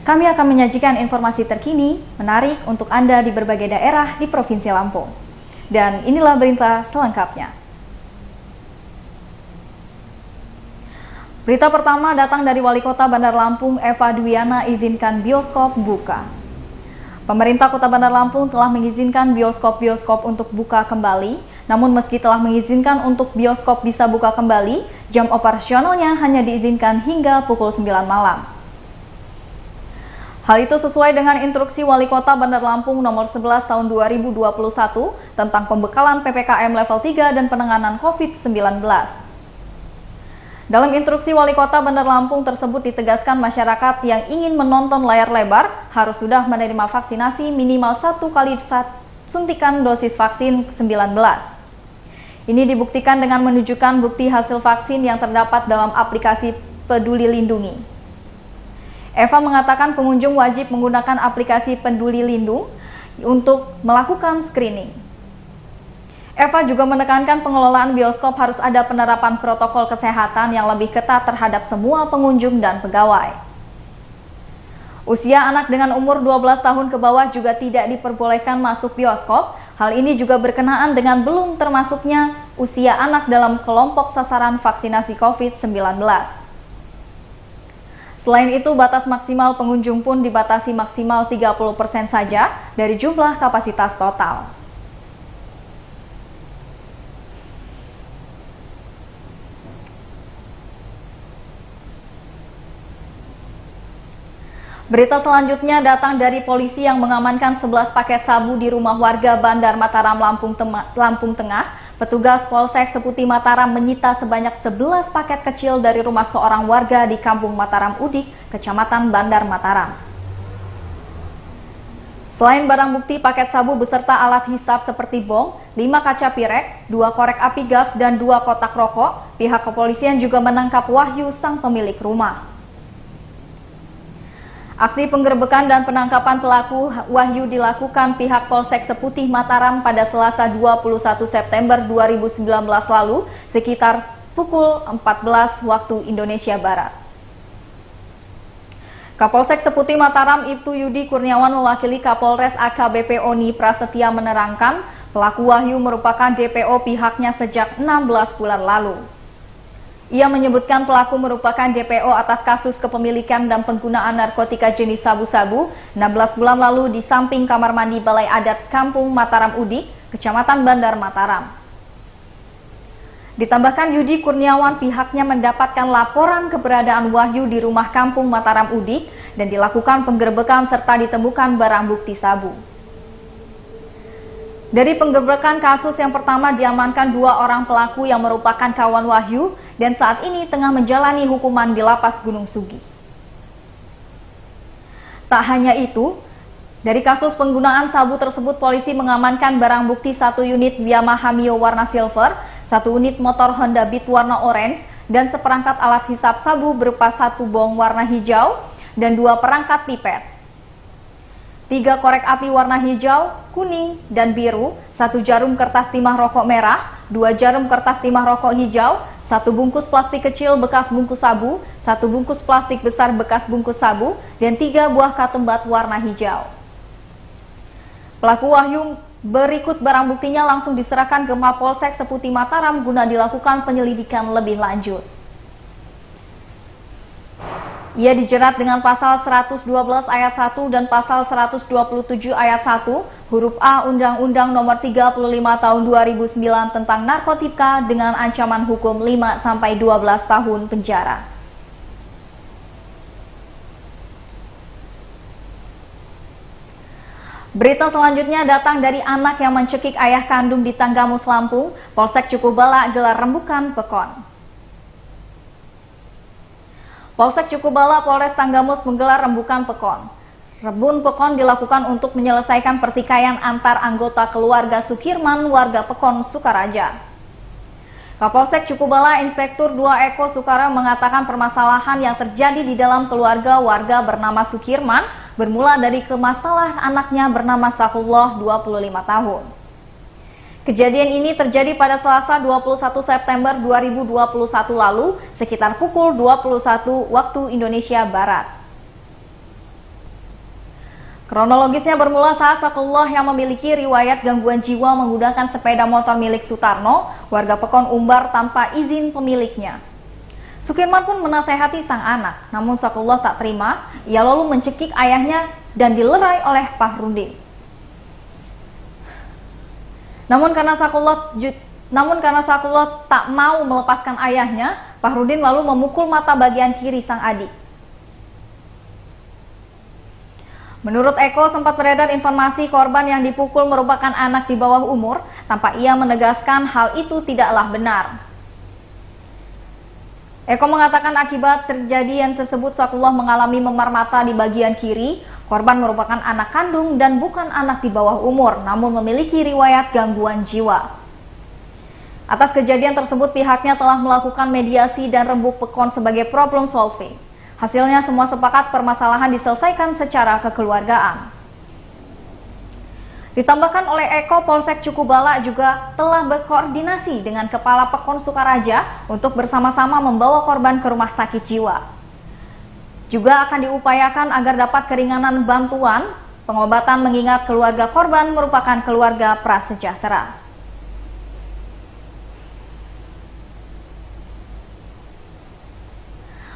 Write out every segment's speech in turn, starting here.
Kami akan menyajikan informasi terkini, menarik untuk Anda di berbagai daerah di Provinsi Lampung. Dan inilah berita selengkapnya. Berita pertama datang dari Wali Kota Bandar Lampung, Eva Dwiana, izinkan bioskop buka. Pemerintah Kota Bandar Lampung telah mengizinkan bioskop-bioskop untuk buka kembali. Namun meski telah mengizinkan untuk bioskop bisa buka kembali, jam operasionalnya hanya diizinkan hingga pukul 9 malam. Hal itu sesuai dengan instruksi Wali Kota Bandar Lampung nomor 11 tahun 2021 tentang pembekalan PPKM level 3 dan penanganan COVID-19. Dalam instruksi Wali Kota Bandar Lampung tersebut ditegaskan masyarakat yang ingin menonton layar lebar harus sudah menerima vaksinasi minimal 1 kali suntikan dosis vaksin 19. Ini dibuktikan dengan menunjukkan bukti hasil vaksin yang terdapat dalam aplikasi Peduli Lindungi. Eva mengatakan pengunjung wajib menggunakan aplikasi Peduli Lindung untuk melakukan screening. Eva juga menekankan pengelolaan bioskop harus ada penerapan protokol kesehatan yang lebih ketat terhadap semua pengunjung dan pegawai. Usia anak dengan umur 12 tahun ke bawah juga tidak diperbolehkan masuk bioskop. Hal ini juga berkenaan dengan belum termasuknya usia anak dalam kelompok sasaran vaksinasi COVID-19. Selain itu, batas maksimal pengunjung pun dibatasi maksimal 30% saja dari jumlah kapasitas total. Berita selanjutnya datang dari polisi yang mengamankan 11 paket sabu di rumah warga Bandar Mataram, Lampung Tengah. Petugas Polsek Seputi Mataram menyita sebanyak 11 paket kecil dari rumah seorang warga di Kampung Mataram Udik, Kecamatan Bandar Mataram. Selain barang bukti paket sabu beserta alat hisap seperti bong, 5 kaca pirek, 2 korek api gas, dan 2 kotak rokok, pihak kepolisian juga menangkap Wahyu, sang pemilik rumah. Aksi penggerbekan dan penangkapan pelaku Wahyu dilakukan pihak Polsek Seputih Mataram pada Selasa 21 September 2019 lalu sekitar pukul 14 waktu Indonesia Barat. Kapolsek Seputih Mataram Ibtu Yudi Kurniawan mewakili Kapolres AKBP Oni Prasetya menerangkan pelaku Wahyu merupakan DPO pihaknya sejak 16 bulan lalu. Ia menyebutkan pelaku merupakan DPO atas kasus kepemilikan dan penggunaan narkotika jenis sabu-sabu 16 bulan lalu di samping kamar mandi Balai Adat Kampung Mataram Udik, Kecamatan Bandar Mataram. Ditambahkan Yudi Kurniawan pihaknya mendapatkan laporan keberadaan Wahyu di rumah Kampung Mataram Udik dan dilakukan penggerbekan serta ditemukan barang bukti sabu. Dari penggerbekan kasus yang pertama diamankan 2 orang pelaku yang merupakan kawan Wahyu dan saat ini tengah menjalani hukuman di Lapas Gunung Sugi. Tak hanya itu, dari kasus penggunaan sabu tersebut polisi mengamankan barang bukti 1 unit Yamaha Mio warna silver, 1 unit motor Honda Beat warna orange, dan seperangkat alat hisap sabu berupa 1 bong warna hijau dan 2 perangkat pipet. 3 korek api warna hijau, kuning, dan biru, 1 jarum kertas timah rokok merah, 2 jarum kertas timah rokok hijau, 1 bungkus plastik kecil bekas bungkus sabu, 1 bungkus plastik besar bekas bungkus sabu, dan 3 buah katembat warna hijau. Pelaku Wahyu berikut barang buktinya langsung diserahkan ke Mapolsek Seputi Mataram guna dilakukan penyelidikan lebih lanjut. Ia dijerat dengan pasal 112 ayat 1 dan pasal 127 ayat 1 huruf A Undang-Undang Nomor 35 Tahun 2009 tentang narkotika dengan ancaman hukum 5 sampai 12 tahun penjara. Berita selanjutnya datang dari anak yang mencekik ayah kandung di Tanggamus, Lampung. Polsek Cukubala gelar rembukan pekon. Polsek Cukubala Polres Tanggamus menggelar rembukan pekon. Rebun pekon dilakukan untuk menyelesaikan pertikaian antar anggota keluarga Sukirman, warga Pekon, Sukaraja. Kapolsek Cukubala Inspektur 2 Eko Sukara mengatakan permasalahan yang terjadi di dalam keluarga warga bernama Sukirman bermula dari masalah anaknya bernama Safullah 25 tahun. Kejadian ini terjadi pada Selasa 21 September 2021 lalu sekitar pukul 21 waktu Indonesia Barat. Kronologisnya bermula saat Sakullah yang memiliki riwayat gangguan jiwa menggunakan sepeda motor milik Sutarno, warga Pekon Umbar tanpa izin pemiliknya. Sukirman pun menasehati sang anak, namun Sakullah tak terima. Ia lalu mencekik ayahnya dan dilerai oleh Fahrudin. Namun karena Sakullah tak mau melepaskan ayahnya, Fahrudin lalu memukul mata bagian kiri sang adik. Menurut Eko, sempat beredar informasi korban yang dipukul merupakan anak di bawah umur, tanpa ia menegaskan hal itu tidaklah benar. Eko mengatakan akibat terjadian tersebut Sakullah mengalami memar mata di bagian kiri. Korban merupakan anak kandung dan bukan anak di bawah umur, namun memiliki riwayat gangguan jiwa. Atas kejadian tersebut pihaknya telah melakukan mediasi dan rembuk Pekon sebagai problem solving. Hasilnya semua sepakat permasalahan diselesaikan secara kekeluargaan. Ditambahkan oleh Eko, Polsek Cukubala juga telah berkoordinasi dengan Kepala Pekon Sukaraja untuk bersama-sama membawa korban ke rumah sakit jiwa. Juga akan diupayakan agar dapat keringanan bantuan pengobatan mengingat keluarga korban merupakan keluarga prasejahtera.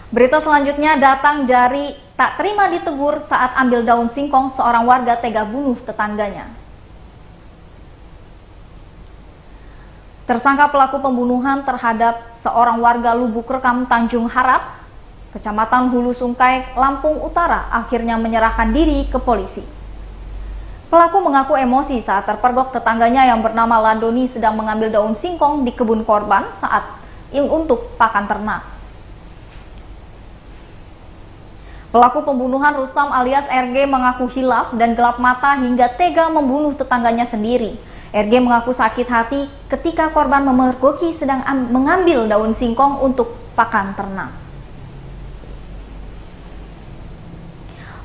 Berita selanjutnya datang dari tak terima ditegur saat ambil daun singkong, seorang warga tega bunuh tetangganya. Tersangka pelaku pembunuhan terhadap seorang warga Lubuk Rekam Tanjung Harap, Kecamatan Hulu Sungkai, Lampung Utara, akhirnya menyerahkan diri ke polisi. Pelaku mengaku emosi saat terpergok tetangganya yang bernama Landoni sedang mengambil daun singkong di kebun korban saat untuk pakan ternak. Pelaku pembunuhan Rustam alias RG mengaku hilaf dan gelap mata hingga tega membunuh tetangganya sendiri. RG mengaku sakit hati ketika korban memergoki sedang mengambil daun singkong untuk pakan ternak.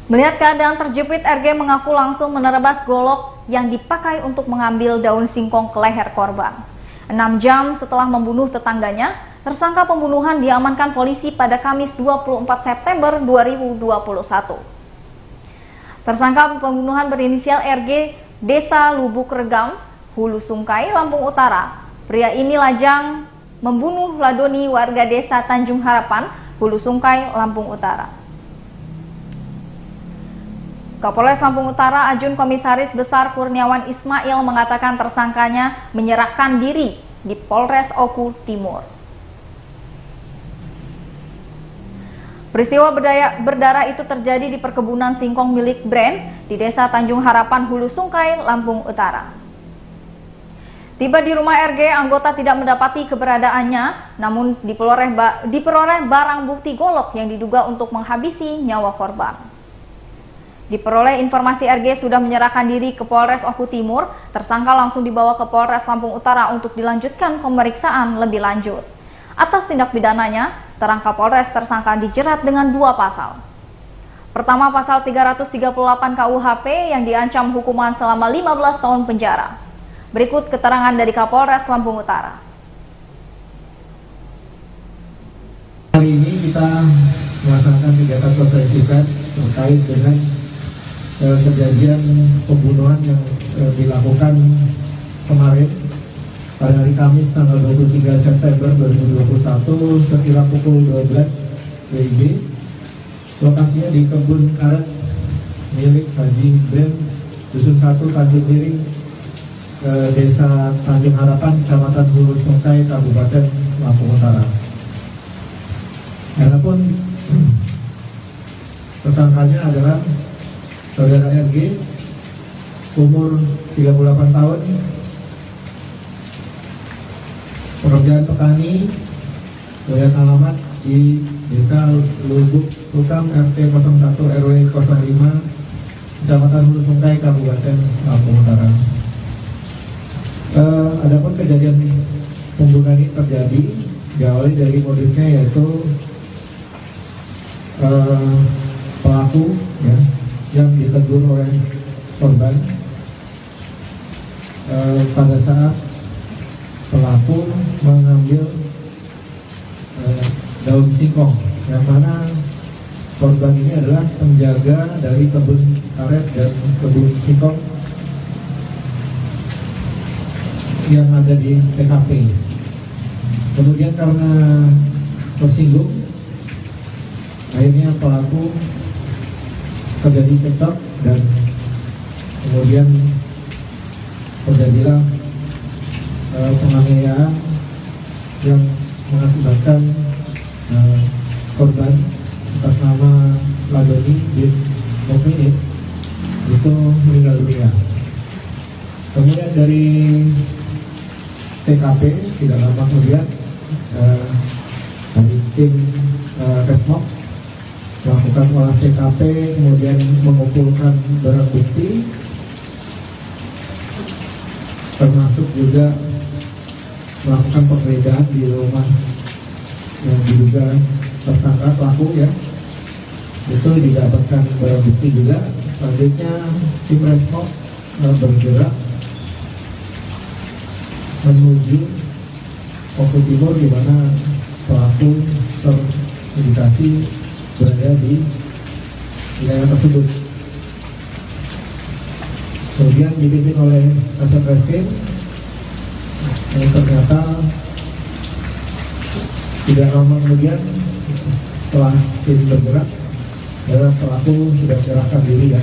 Melihat keadaan terjepit, RG mengaku langsung menerabas golok yang dipakai untuk mengambil daun singkong ke leher korban. 6 jam setelah membunuh tetangganya, tersangka pembunuhan diamankan polisi pada Kamis 24 September 2021. Tersangka pembunuhan berinisial RG, Desa Lubuk Regam, Hulu Sungkai, Lampung Utara. Pria ini lajang membunuh Ladoni, warga Desa Tanjung Harapan, Hulu Sungkai, Lampung Utara. Kapolres Lampung Utara Ajun Komisaris Besar Kurniawan Ismail mengatakan tersangkanya menyerahkan diri di Polres Oku Timur. Peristiwa berdarah itu terjadi di perkebunan singkong milik Brand di Desa Tanjung Harapan, Hulu Sungkai, Lampung Utara. Tiba di rumah RG, anggota tidak mendapati keberadaannya, namun diperoleh barang bukti golok yang diduga untuk menghabisi nyawa korban. Diperoleh informasi RG sudah menyerahkan diri ke Polres Oku Timur, tersangka langsung dibawa ke Polres Lampung Utara untuk dilanjutkan pemeriksaan lebih lanjut. Atas tindak pidananya, terang Kapolres tersangka dijerat dengan 2 pasal. Pertama, pasal 338 KUHP yang diancam hukuman selama 15 tahun penjara. Berikut keterangan dari Kapolres Lampung Utara. Hari ini kita melaksanakan kegiatan konferensi pers terkait dengan kejadian pembunuhan yang dilakukan kemarin pada hari Kamis tanggal 23 September 2021 sekira pukul 12 WIB. Lokasinya di kebun karet milik Haji Brand, Dusun 1 Tanjung Miring, Desa Tanjung Harapan, Kecamatan Hulu Sungkai, Kabupaten Lampung Utara. Adapun tersangkanya adalah saudara RG, umur 38 tahun, pekerjaan petani, doyan alamat di Desa Lubuk Rekam RT 01 RW 05, Kecamatan Hulu Sungkai, Kabupaten Lampung Utara. Adapun kejadian pembunuhan ini terjadi diawali dari modusnya yaitu pelaku ya, yang ditegur oleh korban pada saat pelaku mengambil daun singkong, yang mana korban ini adalah penjaga dari kebun karet dan kebun singkong yang ada di TKP. Kemudian karena tersinggung, akhirnya pelaku terjadi cekcok dan kemudian terjadilah penganiayaan yang mengakibatkan korban atas nama Ladoni bin Mukminin itu meninggal dunia. Kemudian dari TKP tidak lama kemudian dari tim Resmob melakukan olah TKP, kemudian mengumpulkan barang bukti, termasuk juga melakukan penggeledahan di rumah yang diduga tersangka pelaku ya. Itu didapatkan barang bukti juga. Selanjutnya tim Resmob bergerak menuju Oku Timur di mana pelaku terindikasi berada di wilayah tersebut. Kemudian dipimpin oleh Kasat Reskrim yang ternyata tidak lama kemudian setelah tim bergerak, pelaku sudah menyerahkan diri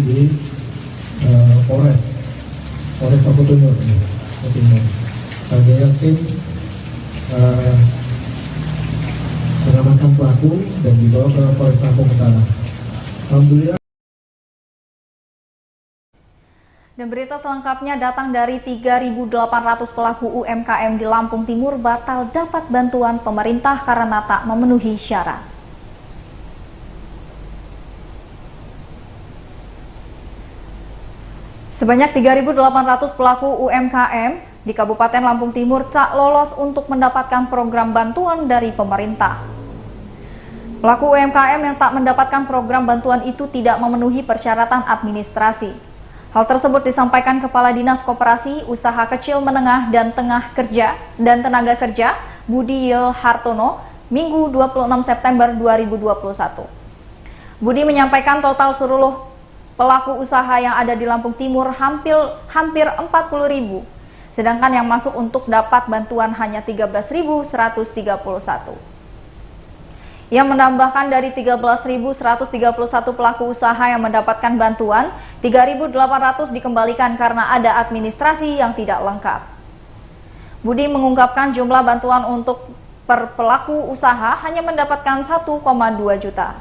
di Polres Oku Timur. Selanjutnya tim mengamankan pelaku dan dibawa ke Polres Lampung Utara. Alhamdulillah. Dan berita selengkapnya datang dari 3.800 pelaku UMKM di Lampung Timur batal dapat bantuan pemerintah karena tak memenuhi syarat. Sebanyak 3.800 pelaku UMKM di Kabupaten Lampung Timur tak lolos untuk mendapatkan program bantuan dari pemerintah. Pelaku UMKM yang tak mendapatkan program bantuan itu tidak memenuhi persyaratan administrasi. Hal tersebut disampaikan Kepala Dinas Koperasi, Usaha Kecil Menengah dan Tenaga Kerja Budi Yel Hartono Minggu 26 September 2021. Budi menyampaikan total seluruh pelaku usaha yang ada di Lampung Timur hampir 40.000. Sedangkan yang masuk untuk dapat bantuan hanya 13.131. Ia menambahkan dari 13.131 pelaku usaha yang mendapatkan bantuan, 3.800 dikembalikan karena ada administrasi yang tidak lengkap. Budi mengungkapkan jumlah bantuan untuk per pelaku usaha hanya mendapatkan 1,2 juta.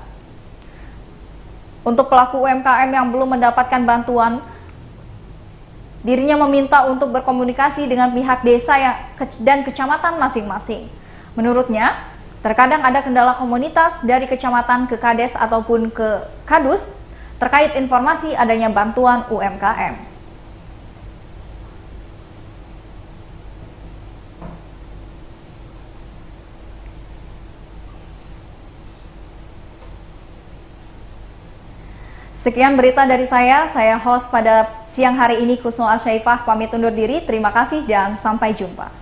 Untuk pelaku UMKM yang belum mendapatkan bantuan, dirinya meminta untuk berkomunikasi dengan pihak desa dan kecamatan masing-masing. Menurutnya, terkadang ada kendala komunitas dari kecamatan ke Kades ataupun ke Kadus terkait informasi adanya bantuan UMKM. Sekian berita dari saya host pada siang hari ini Kusno Asyaifah pamit undur diri, terima kasih dan sampai jumpa.